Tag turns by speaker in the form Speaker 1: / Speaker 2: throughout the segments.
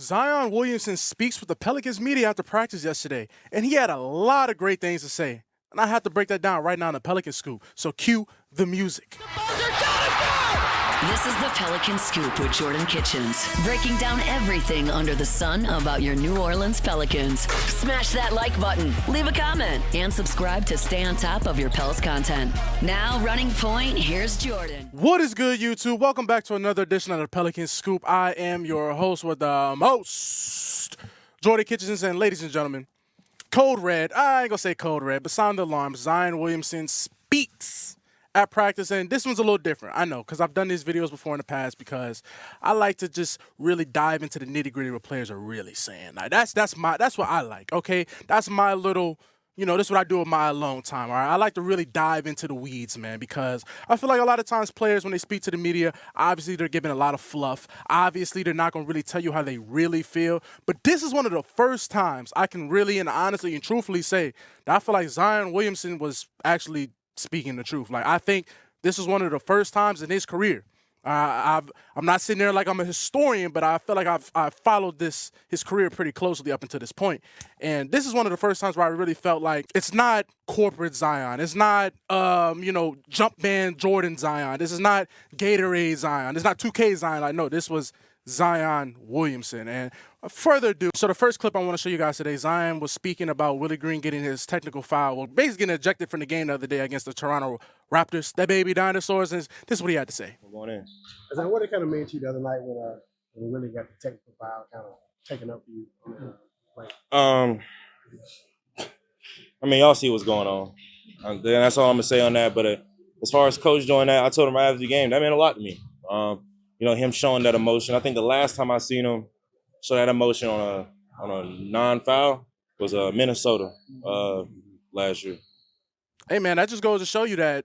Speaker 1: Zion Williamson speaks with the Pelicans media after practice yesterday, and he had a lot of great things to say. And I have to break that down right now in the Pelicans Scoop. So cue the music.
Speaker 2: This is the Pelicans Scoop with Jordan Kitchens, breaking down everything under the sun about your New Orleans Pelicans. Smash that like button, leave a comment, and subscribe to stay on top of your Pels content. Now, running point, here's Jordan.
Speaker 1: What is good, YouTube? Welcome back to another edition of the Pelicans Scoop. I am your host with the most, Jordan Kitchens, and ladies and gentlemen, Code Red. I ain't gonna say Code Red, but sound the alarm. Zion Williamson speaks at practice, and this one's a little different. I know, because I've done these videos before in the past because I like to just really dive into the nitty-gritty what players are really saying. Like, that's what I like, okay? That's my little, this is what I do with my alone time, all right? I like to really dive into the weeds, man, because I feel like a lot of times players, when they speak to the media, obviously they're giving a lot of fluff. Obviously, they're not going to really tell you how they really feel. But this is one of the first times I can really and honestly and truthfully say that I feel like Zion Williamson was actually speaking the truth. Like, I think this is one of the first times in his career. I'm not sitting there like I'm a historian, but I feel like I've followed his career pretty closely up until this point. And this is one of the first times where I really felt like it's not corporate Zion. It's not, jump band Jordan Zion. This is not Gatorade Zion. It's not 2K Zion. Like, no, this was Zion Williamson. And further ado, so the first clip I want to show you guys today, Zion was speaking about Willie Green getting his technical foul, well, basically getting ejected from the game the other day against the Toronto Raptors, that baby dinosaurs, and this is what he had to say.
Speaker 3: Going in.
Speaker 4: What it kind of meant to you the other night when Willie got the technical foul kind of taken up for you on the play?
Speaker 3: Y'all see what's going on. That's all I'm gonna say on that. But as far as coach doing that, I told him right after the game that meant a lot to me. Him showing that emotion. I think the last time I seen him show that emotion on a non-foul was Minnesota last year.
Speaker 1: Hey man, that just goes to show you that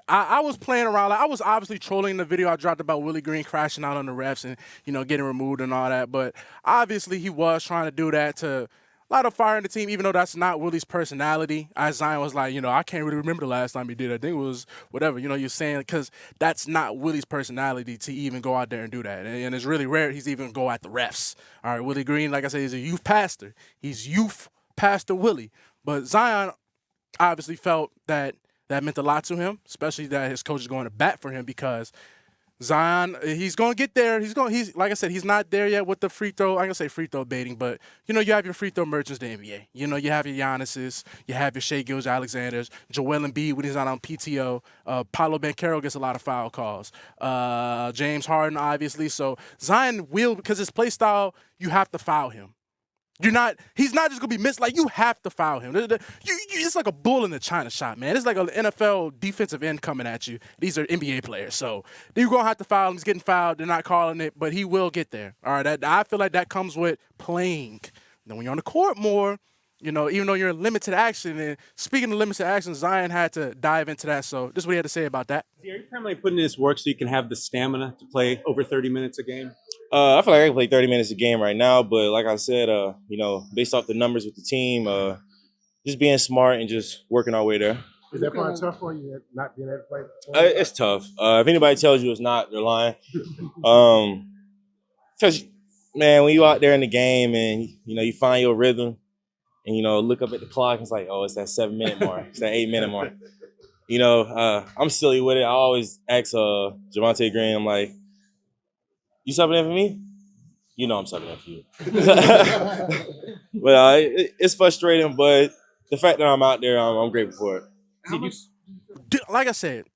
Speaker 1: I was playing around. Like, I was obviously trolling the video I dropped about Willie Green crashing out on the refs and getting removed and all that. But obviously he was trying to do that to light a fire in the team, even though that's not Willie's personality. As Zion was like, I can't really remember the last time he did it. I think it was whatever, you're saying, because that's not Willie's personality to even go out there and do that. And it's really rare he's even go at the refs. All right, Willie Green, like I said, he's a youth pastor. He's youth pastor Willie. But Zion obviously felt that meant a lot to him, especially that his coach is going to bat for him, because Zion, he's going to get there. He's like I said, he's not there yet with the free throw. I'm going to say free throw baiting, but, you have your free throw merchants in the NBA. You have your Giannis's, you have your Shai Gilgeous-Alexanders, Joel Embiid when he's not on PTO. Paolo Banchero gets a lot of foul calls. James Harden, obviously. So Zion will, because his play style, you have to foul him. He's not just going to be missed. Like, you have to foul him. It's like a bull in the China shop, man. It's like an NFL defensive end coming at you. These are NBA players. So you're going to have to foul him. He's getting fouled. They're not calling it, but he will get there. All right, I feel like that comes with playing. Then when you're on the court more, even though you're in limited action, and speaking of limited action, Zion had to dive into that. So this is what he had to say about that.
Speaker 5: Are you primarily putting in this work so you can have the stamina to play over 30 minutes a game?
Speaker 3: I feel like I can play 30 minutes a game right now, but like I said, based off the numbers with the team, just being smart and just working our way there.
Speaker 4: Is that part tough for you, not being able to play?
Speaker 3: It's tough. If anybody tells you it's not, they're lying. Because, man, when you out there in the game and, you find your rhythm and, look up at the clock, it's like, oh, it's that 7-minute mark. It's that 8-minute mark. I'm silly with it. I always ask Javonte Green, I'm like, you subbing in for me? I'm subbing in for you. But it's frustrating, but the fact that I'm out there, I'm grateful for it.
Speaker 1: Like I said,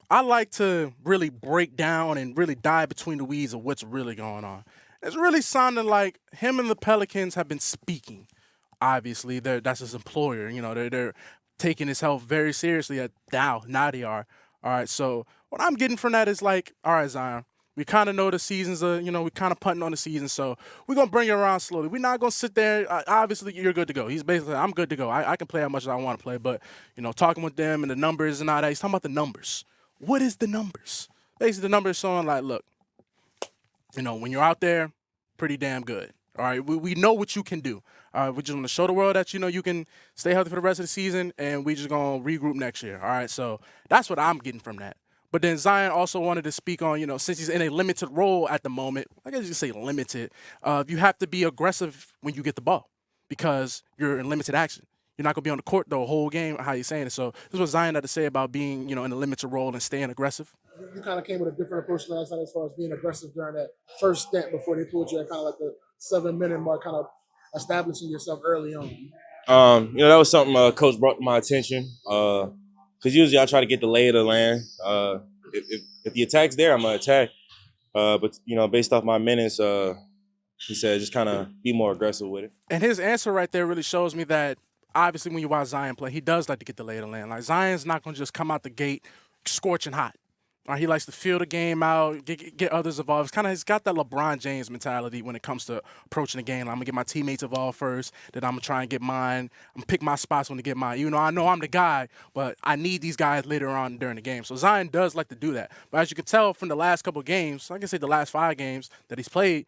Speaker 1: I like to really break down and really dive between the weeds of what's really going on. It's really sounding like him and the Pelicans have been speaking. Obviously, that's his employer. They're taking his health very seriously. Now they are. All right, so what I'm getting from that is like, all right, Zion, we kind of know the season's, we kind of punting on the season, so we're going to bring you around slowly. We're not going to sit there. Obviously, you're good to go. He's basically, I'm good to go. I can play how much as I want to play, but, talking with them and the numbers and all that, he's talking about the numbers. What is the numbers? Basically, the numbers showing like, look, when you're out there, pretty damn good. All right, we know what you can do. We just want to show the world that, you can stay healthy for the rest of the season, and we just going to regroup next year. All right, so that's what I'm getting from that. But then Zion also wanted to speak on, since he's in a limited role at the moment, I guess you could say limited, you have to be aggressive when you get the ball because you're in limited action. You're not going to be on the court the whole game, how you saying it. So this is what Zion had to say about being, in a limited role and staying aggressive.
Speaker 4: You kind of came with a different approach last night as far as being aggressive during that first stint before they pulled you at kind of like the 7-minute mark, kind of establishing yourself early on.
Speaker 3: That was something Coach brought to my attention. Because usually I try to get the lay of the land. If the attack's there, I'm going to attack. But based off my minutes, he said just kind of be more aggressive with it.
Speaker 1: And his answer right there really shows me that obviously when you watch Zion play, he does like to get the lay of the land. Like Zion's not going to just come out the gate scorching hot. He likes to feel the game out, get others involved. He's got that LeBron James mentality when it comes to approaching the game. Like, I'm going to get my teammates involved first, then I'm going to try and get mine. I'm going to pick my spots when to get mine. I know I'm the guy, but I need these guys later on during the game. So Zion does like to do that. But as you can tell from the last couple of games, I can say the last 5 games that he's played,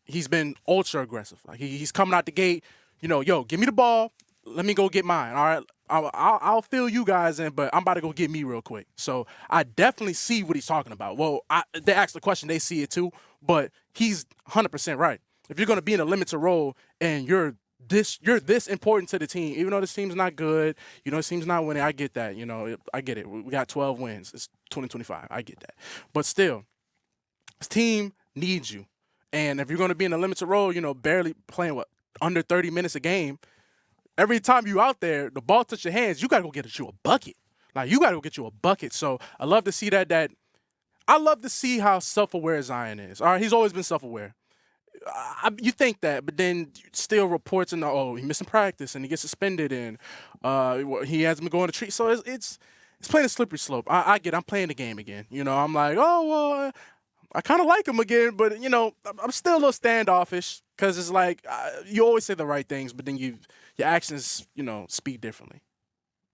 Speaker 1: he's been ultra aggressive. Like he's coming out the gate, yo, give me the ball. Let me go get mine. All right, I'll fill you guys in, but I'm about to go get me real quick. So I definitely see what he's talking about. Well, they asked the question, they see it too, but he's 100% right. If you're going to be in a limited role and you're this important to the team, even though this team's not good, this team's not winning, I get that. I get it. We got 12 wins. It's 2025. I get that. But still, this team needs you. And if you're going to be in a limited role, barely playing, under 30 minutes a game, every time you out there, the ball touch your hands, you got to go get you a bucket. Like, you got to go get you a bucket. So I love to see that I love to see how self-aware Zion is. All right, he's always been self-aware. You think that, but then still reports he's missing practice and he gets suspended and he hasn't been going to treat. So it's playing a slippery slope. I get it. I'm playing the game again. I'm like, I kind of like him again, but, I'm still a little standoffish because it's like you always say the right things, but then your actions, speak differently.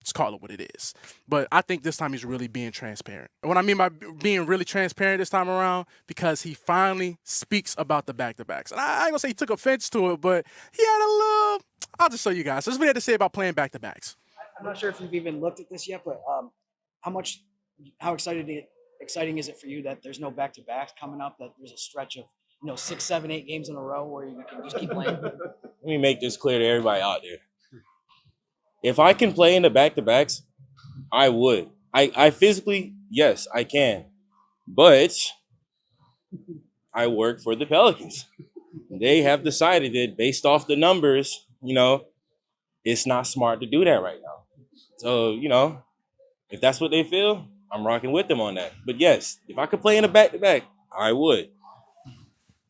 Speaker 1: Just call it what it is. But I think this time he's really being transparent. And what I mean by being really transparent this time around, because he finally speaks about the back-to-backs. And I ain't going to say he took offense to it, but he had a little – I'll just show you guys. So this is what he had to say about playing back-to-backs.
Speaker 6: I'm not sure if you've even looked at this yet, but how exciting is it for you that there's no back-to-backs coming up, that there's a stretch of 6, 7, 8 games in a row where you can just keep playing?
Speaker 3: Let me make this clear to everybody out there. If I can play in the back-to-backs, I would. I physically, yes, I can. But I work for the Pelicans. They have decided that based off the numbers, it's not smart to do that right now. So, if that's what they feel, I'm rocking with them on that. But yes, if I could play in a back-to-back, I would.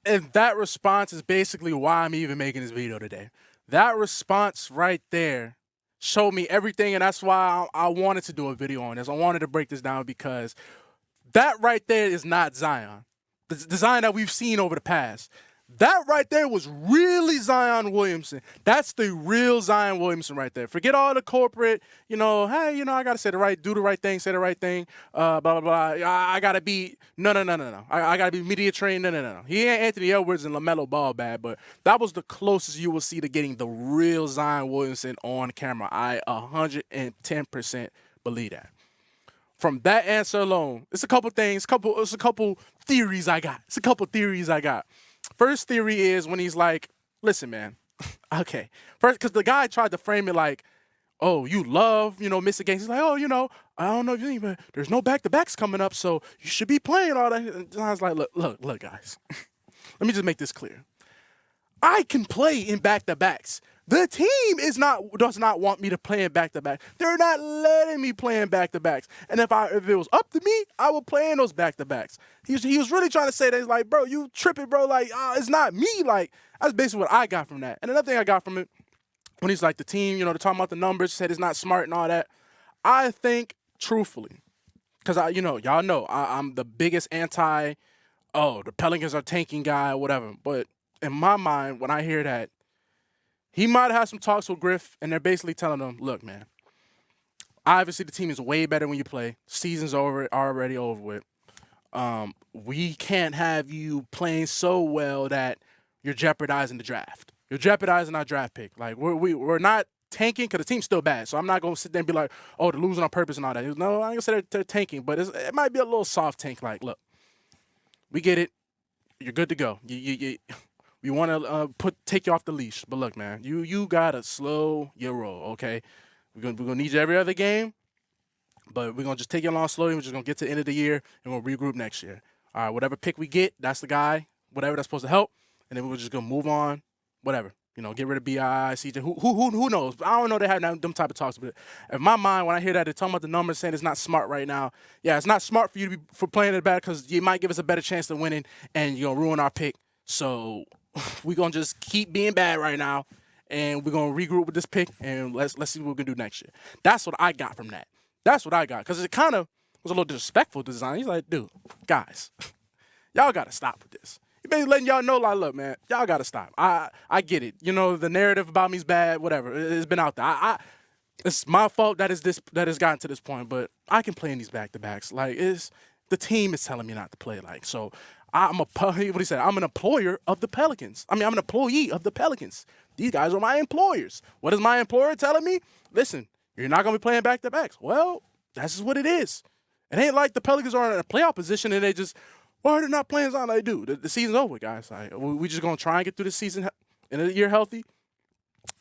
Speaker 1: And that response is basically why I'm even making this video today. That response right there showed me everything, and that's why I wanted to do a video on this. I wanted to break this down because that right there is not Zion. The Zion that we've seen over the past. That right there was really Zion Williamson. That's the real Zion Williamson right there. Forget all the corporate, hey, I got to do the right thing, say the right thing, blah, blah, blah. I got to be, no. I got to be media trained, no. He ain't Anthony Edwards and LaMelo Ball bad, but that was the closest you will see to getting the real Zion Williamson on camera. I 110% believe that. From that answer alone, it's a couple things, it's a couple theories I got. First theory is when he's like, listen, man, okay. First, because the guy tried to frame it like, oh, you love, missing games. He's like, I don't know if you think, but there's no back-to-backs coming up, so you should be playing all that. And I was like, look, guys. Let me just make this clear. I can play in back-to-backs. The team does not want me to play in back-to-back. They're not letting me play in back-to-backs. And if it was up to me, I would play in those back-to-backs. He was really trying to say that. He's like, bro, you tripping, bro. Like, it's not me. Like, that's basically what I got from that. And another thing I got from it, when he's like, the team, they're talking about the numbers, said it's not smart and all that. I think, truthfully, because y'all know, I'm the biggest the Pelicans are tanking guy or whatever. But in my mind, when I hear that, he might have had some talks with Griff, and they're basically telling him, look, man, obviously the team is way better when you play. Season's already over with. We can't have you playing so well that you're jeopardizing the draft. You're jeopardizing our draft pick. Like, we're not tanking because the team's still bad. So I'm not going to sit there and be like, oh, they're losing on purpose and all that. No, I ain't going to say they're tanking, but it might be a little soft tank. Like, look, we get it. You're good to go. We want to take you off the leash. But look, man, you got to slow your roll, okay? We're gonna need you every other game, but we're going to just take it along slowly. We're just going to get to the end of the year, and we'll regroup next year. All right, whatever pick we get, that's the guy, whatever that's supposed to help, and then we're just going to move on, whatever. Get rid of B.I., CJ. Who knows? I don't know they have them type of talks, but in my mind, when I hear that, they're talking about the numbers, saying it's not smart right now. Yeah, it's not smart for you to be for playing it bad because you might give us a better chance of winning, and you're going to ruin our pick. So we're going to just keep being bad right now, and we're going to regroup with this pick, and let's see what we can do next year. That's what I got from that. That's what I got because it kind of was a little disrespectful to Zion. He's like, dude, guys, y'all got to stop with this. He basically letting y'all know, like, look, man, y'all got to stop. I get it. The narrative about me's bad, whatever. It's been out there. It's my fault that has gotten to this point, but I can play in these back-to-backs. Like, the team is telling me not to play. Like, so what he said, I'm an employer of the Pelicans. I'm an employee of the Pelicans. These guys are my employers. What is my employer telling me? Listen, you're not going to be playing back-to-backs. Well, that's just what it is. It ain't like the Pelicans are in a playoff position and they just, why are they not playing as they do? The season's over, guys. Like, we just going to try and get through the season in a year healthy,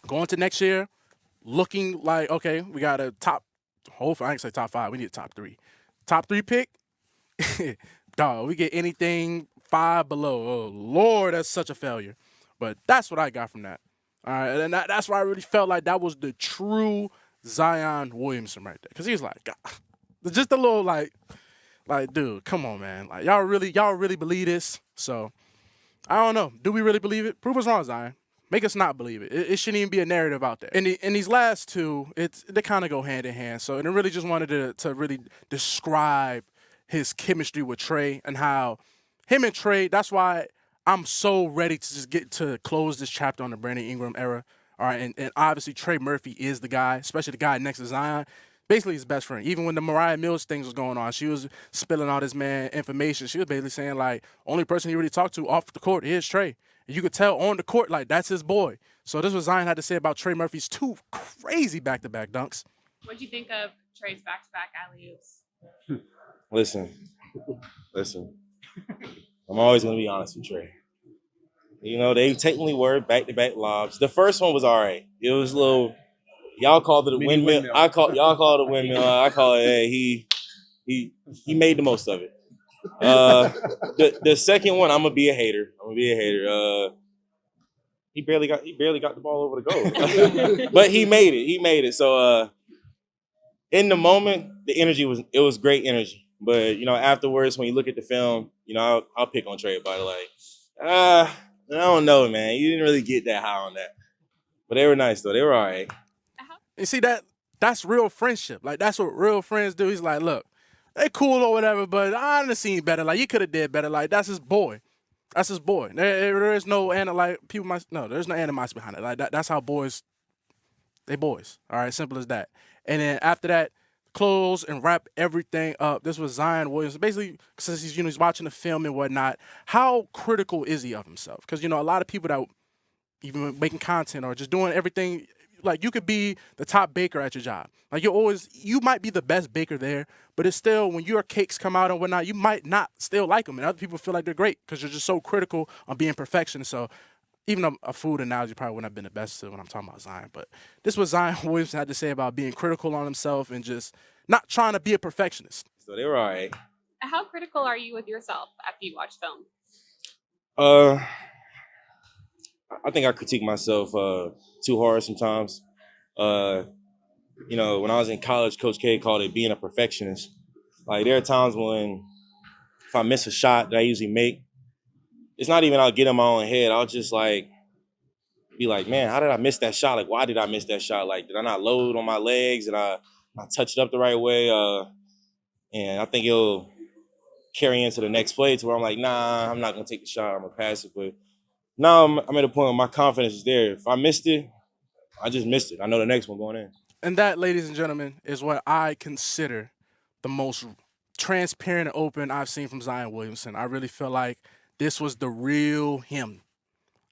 Speaker 1: going to next year, looking like, okay, we got a hopefully, I ain't say top 5. We need a top 3. Top 3 pick? Dog, we get anything 5 below. Oh, Lord, that's such a failure. But that's what I got from that. All right, and that's why I really felt like that was the true Zion Williamson right there. Because he was like, God, just a little like, dude, come on, man. Like, y'all really believe this? So, I don't know. Do we really believe it? Prove us wrong, Zion. Make us not believe it. It shouldn't even be a narrative out there. And these last two, they kind of go hand in hand. So, and I really just wanted to really describe his chemistry with Trey and how him and Trey, that's why I'm so ready to just get to close this chapter on the Brandon Ingram era. All right, and obviously Trey Murphy is the guy, especially the guy next to Zion. Basically his best friend. Even when the Mariah Mills things was going on, she was spilling all this man information. She was basically saying, like, only person he really talked to off the court is Trey. And you could tell on the court, like, that's his boy. So this is what Zion had to say about Trey Murphy's 2 crazy back-to-back dunks.
Speaker 7: What'd you think of Trey's back-to-back alley-oops?
Speaker 3: Listen. I'm always going to be honest with Trey. They technically were back-to-back lobs. The first one was all right. It was a little, y'all called it a windmill. Y'all called it a windmill. I call it, hey, he made the most of it. The second one, I'm going to be a hater. He barely got the ball over the goal. But he made it. So in the moment, the energy was great energy. But, afterwards, when you look at the film, I'll pick on Trey about it. Like, I don't know, man. You didn't really get that high on that. But they were nice, though. They were all right.
Speaker 1: You see, that's real friendship. Like, that's what real friends do. He's like, look, they cool or whatever, but I done seen better. Like, you could have did better. Like, that's his boy. That's his boy. There is no, there's no animosity behind it. Like, that's how boys, they boys. All right, simple as that. And then after that, close and wrap everything up. This was Zion Williamson. Basically, since he's watching the film and whatnot, how critical is he of himself? Because, a lot of people that even making content or just doing everything, like, you could be the top baker at your job. Like, you might be the best baker there, but it's still, when your cakes come out and whatnot, you might not still like them. And other people feel like they're great because you're just so critical on being perfection. So even a food analogy probably wouldn't have been the best when I'm talking about Zion. But this is what Zion Williamson had to say about being critical on himself and just not trying to be a perfectionist.
Speaker 3: So they were all right.
Speaker 7: How critical are you with yourself after you watch film?
Speaker 3: I think I critique myself too hard sometimes. When I was in college, Coach K called it being a perfectionist. Like, there are times when if I miss a shot that I usually make, it's not even I'll get in my own head. I'll just, like, be like, man, how did I miss that shot? Like, why did I miss that shot? Like, did I not load on my legs? Did I not touch it up the right way? And I think it'll carry into the next play to where I'm like, nah, I'm not going to take the shot. I'm going to pass it. But now I'm at a point where my confidence is there. If I missed it, I just missed it. I know the next one going in.
Speaker 1: And that, ladies and gentlemen, is what I consider the most transparent and open I've seen from Zion Williamson. I really feel like this was the real him.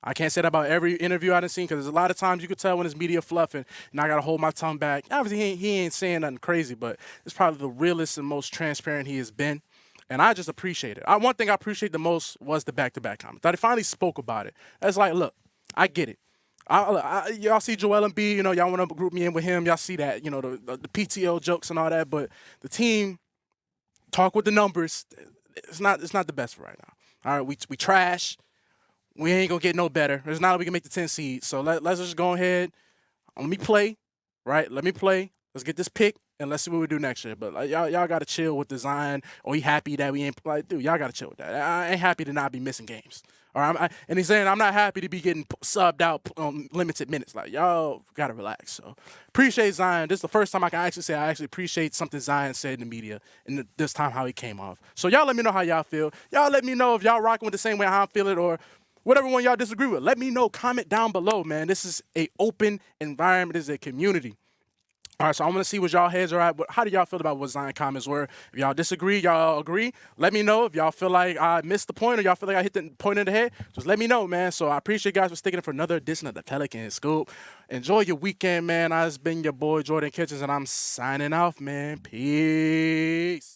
Speaker 1: I can't say that about every interview I've seen because there's a lot of times you could tell when it's media fluffing, and I got to hold my tongue back. Obviously, he ain't saying nothing crazy, but it's probably the realest and most transparent he has been. And I just appreciate it. One thing I appreciate the most was the back-to-back comments. That he finally spoke about it. It's like, look, I get it. Y'all see Joel Embiid, y'all want to group me in with him. Y'all see that, the PTO jokes and all that. But the team, talk with the numbers. It's not the best for right now. All right, we trash. We ain't going to get no better. It's not like we can make the 10 seed. So let's just go ahead. Let me play, right? Let me play. Let's get this pick, and let's see what we do next year. But y'all got to chill with the Zion. Or he happy that we ain't – dude, y'all got to chill with that. I ain't happy to not be missing games. All right? And he's saying I'm not happy to be getting subbed out on limited minutes. Like, y'all got to relax. So appreciate Zion. This is the first time I can actually say I actually appreciate something Zion said in the media and this time how he came off. So y'all let me know how y'all feel. Y'all let me know if y'all rocking with the same way how I'm feeling or – whatever one y'all disagree with, let me know. Comment down below, man. This is a open environment. This is a community. All right, so I'm going to see what y'all heads are at. But how do y'all feel about what Zion comments were? If y'all disagree, y'all agree, let me know. If y'all feel like I missed the point or y'all feel like I hit the point in the head, just let me know, man. So I appreciate you guys for sticking in for another edition of the Pelicans Scoop. Enjoy your weekend, man. It's been your boy, Jordan Kitchens, and I'm signing off, man. Peace.